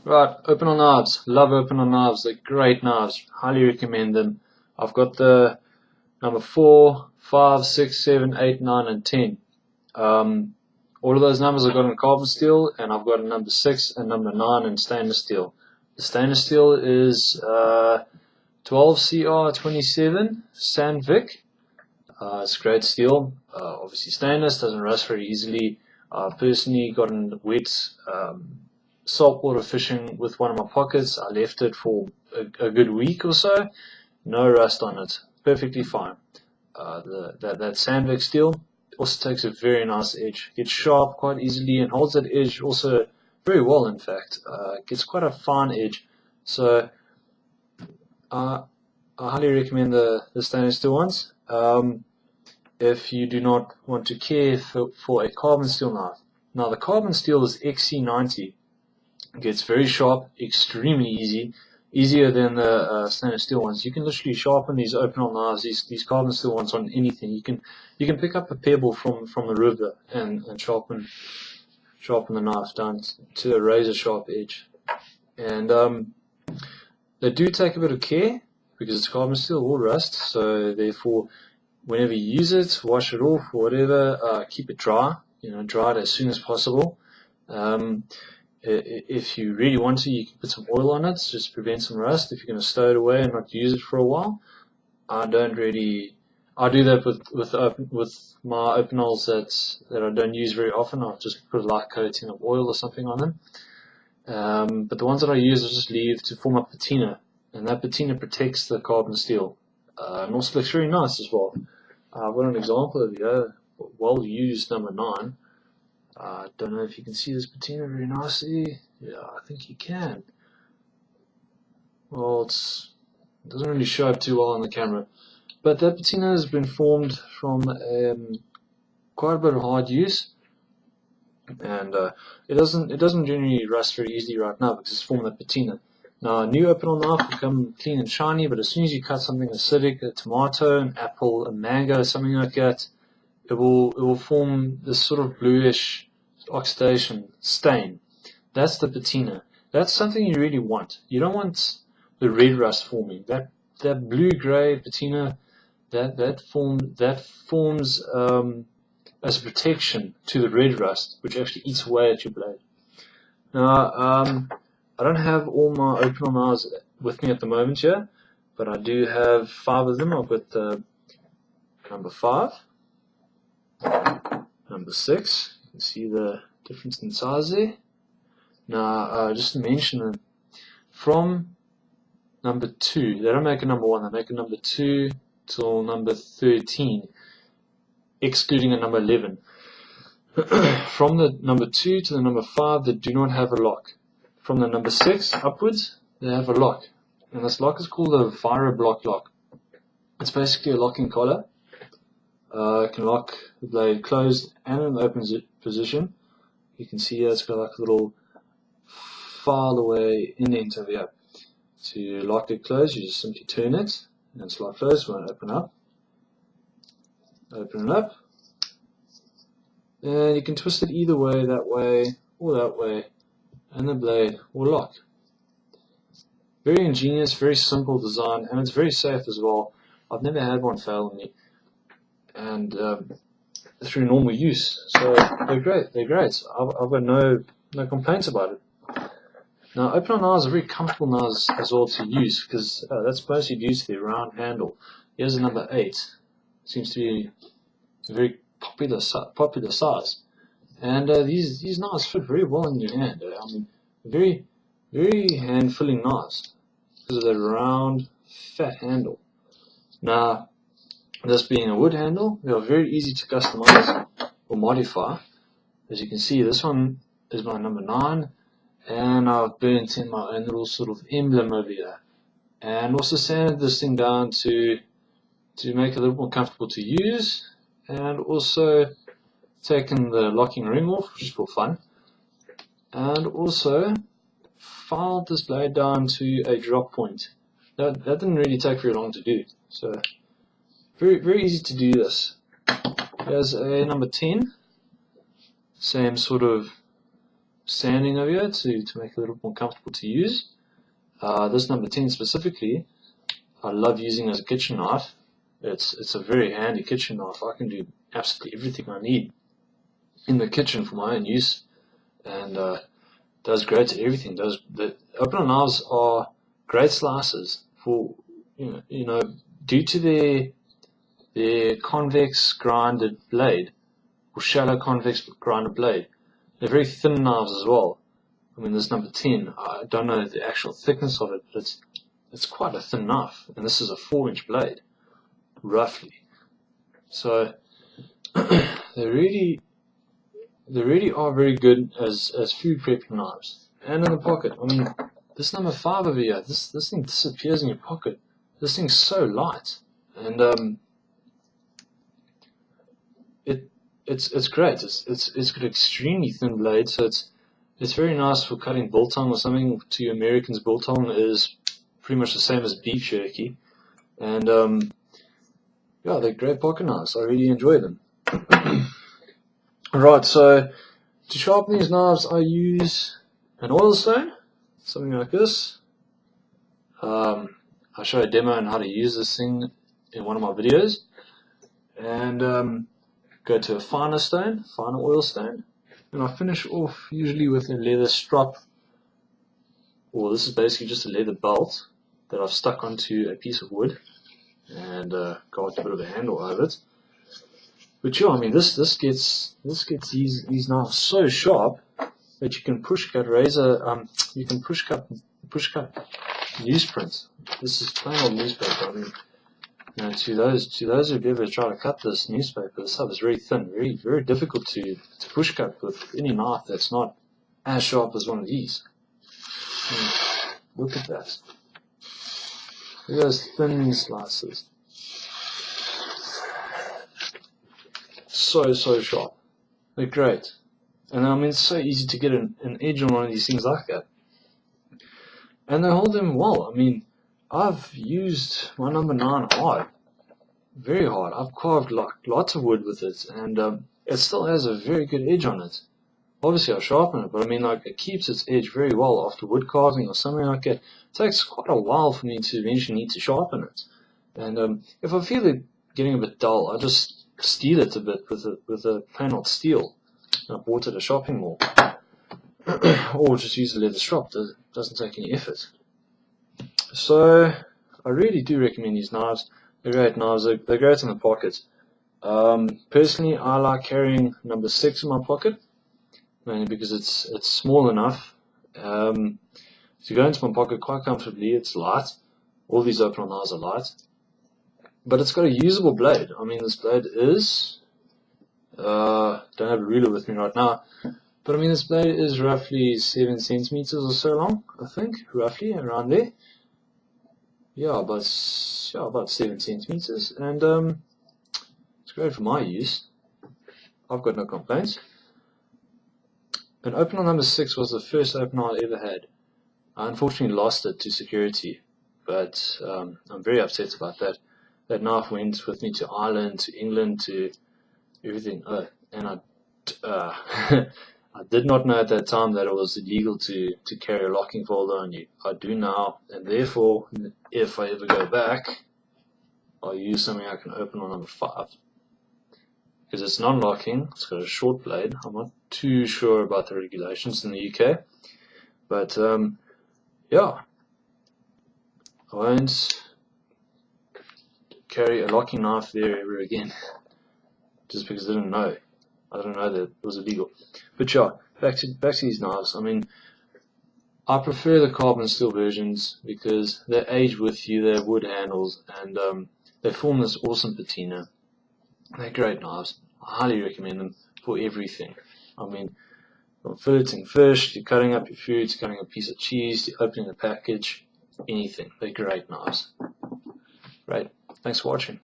Right, Opinel Knives. Love Opinel Knives. They're great knives. Highly recommend them. I've got the number 4, 5, 6, 7, 8, 9, and 10. All of those numbers I've got in carbon steel, and I've got a number 6 and number 9 in stainless steel. The stainless steel is 12CR27 Sandvik. It's great steel. Obviously stainless, doesn't rust very easily. I've personally gotten wet saltwater fishing with one of my pockets. I left it for a good week or so. No rust on it. Perfectly fine. That Sandvik steel also takes a very nice edge. Gets sharp quite easily and holds that edge also very well, in fact. Gets quite a fine edge. So I highly recommend the stainless steel ones. If you do not want to care for a carbon steel knife. Now the carbon steel is XC90. It gets very sharp, extremely easy, easier than the stainless steel ones. You can literally sharpen these Opinel knives, these carbon steel ones, on anything. You can pick up a pebble from the river and sharpen the knife down to a razor sharp edge. And they do take a bit of care because it's carbon steel, it will rust. So therefore, whenever you use it, wash it off or whatever. Keep it dry. Dry it as soon as possible. If you really want to, you can put some oil on it, just to prevent some rust. If you're going to stow it away and not use it for a while, I do that with my Opinels that I don't use very often. I'll just put a light coating of oil or something on them. But the ones that I use, I just leave to form a patina, and that patina protects the carbon steel. And also looks very nice as well. I've got an example of here, well used number 9. I don't know if you can see this patina very nicely. Yeah, I think you can. Well, it doesn't really show up too well on the camera. But that patina has been formed from quite a bit of hard use. And it doesn't generally rust very easily right now because it's formed that patina. Now, a new Opinel knife will come clean and shiny, but as soon as you cut something acidic, a tomato, an apple, a mango, something like that, it will form this sort of bluish oxidation stain. That's the patina. That's something you really want. You don't want the red rust forming. That blue-gray patina, that forms as a protection to the red rust, which actually eats away at your blade. Now, I don't have all my Opinel knives with me at the moment here, but I do have 5 of them. I've got the number 5, number 6. You can see the difference in size there. Now, just to mention that from number 2, they don't make a number 1, they make a number 2 till number 13, excluding a number 11. From the number 2 to the number 5, they do not have a lock. From the number 6 upwards, they have a lock. And this lock is called a ViroBlock lock. It's basically a locking collar. It can lock the blade closed and in the open position. You can see here it's got like a little file away indent over here. To lock it closed, you just simply turn it and it's locked closed. When it open up, open it up. And you can twist it either way, that way or that way, and the blade will lock. Very ingenious, very simple design, and it's very safe as well. I've never had one fail on me, and through normal use. So they're great. They're great. I've got no complaints about it. Now, Opinel knives are very comfortable knives as well to use because that's mostly due to their round handle. Here's a number 8. Seems to be a very popular size. And these knives fit very well in your hand. I mean, very, very hand-filling knives because of that round, fat handle. Now, this being a wood handle, they are very easy to customize or modify. As you can see, this one is my number 9, and I've burnt in my own little sort of emblem over here. And also sanded this thing down to make it a little more comfortable to use, and also taken the locking ring off, which is for fun, and also filed this blade down to a drop point. That didn't really take very long to do, so very, very easy to do this. Here's a number 10, same sort of sanding over here to make it a little more comfortable to use. This number 10 specifically, I love using as a kitchen knife. It's a very handy kitchen knife. I can do absolutely everything I need in the kitchen for my own use, and does great at everything. The Opinel knives are great slicers for due to their convex grinded blade or shallow convex grinded blade. They're very thin knives as well. I mean, this number 10, I don't know the actual thickness of it, but it's quite a thin knife, and this is a 4-inch blade, roughly. So they really are very good as food prepping knives. And in the pocket, I mean, this number 5 over here, this thing disappears in your pocket. This thing's so light, and it's great. It's got an extremely thin blade, so it's very nice for cutting biltong or something. To you Americans, biltong is pretty much the same as beef jerky, and yeah, they're great pocket knives. I really enjoy them. Right, so to sharpen these knives, I use an oil stone, something like this. I'll show a demo on how to use this thing in one of my videos, and go to a finer oil stone, and I finish off usually with a leather strap, or this is basically just a leather belt that I've stuck onto a piece of wood and got a bit of a handle over it. But yeah, I mean, this gets these knives so sharp that you can push cut newsprint. This is plain old newspaper. I mean, to those who've ever tried to cut this newspaper, this stuff is very thin, very difficult to push cut with any knife that's not as sharp as one of these. And look at that. Look at those thin slices. So sharp. They're great. And I mean, it's so easy to get an edge on one of these things like that. And they hold them well. I mean, I've used my number 9 hard, very hard. I've carved lots of wood with it, and it still has a very good edge on it. Obviously, I sharpen it, but I mean, like, it keeps its edge very well after wood carving or something like that. It takes quite a while for me to eventually need to sharpen it, and if I feel it getting a bit dull, I just steel it a bit with a plain old steel. I bought it at a shopping mall, or just use a leather strap. It doesn't take any effort. So I really do recommend these knives. They're great knives. They're great in the pocket. Personally, I like carrying number 6 in my pocket, mainly because it's small enough to go into my pocket quite comfortably. It's light. All these Opinel knives are light, but it's got a usable blade. I mean, this blade is don't have a ruler with me right now, but I mean, this blade is roughly 7 centimeters or so long, I think, roughly around there. Yeah, about 7 centimeters, and it's great for my use. I've got no complaints. And Opinel number 6 was the first Opinel I ever had. I unfortunately lost it to security, but I'm very upset about that. That knife went with me to Ireland, to England, to everything. And I did not know at that time that it was illegal to carry a locking folder on you. I do now, and therefore, if I ever go back, I'll use something I can open on number 5. Because it's non-locking, it's got a short blade. I'm not too sure about the regulations in the UK, but yeah, I won't carry a locking knife there ever again, just because I didn't know. I didn't know that it was illegal. But yeah, back to these knives. I mean, I prefer the carbon steel versions because they age with you. They have wood handles, and they form this awesome patina. They're great knives. I highly recommend them for everything. I mean, from filleting fish, to cutting up your food, to cutting a piece of cheese, to opening a package, anything. They're great knives. Right. Thanks for watching.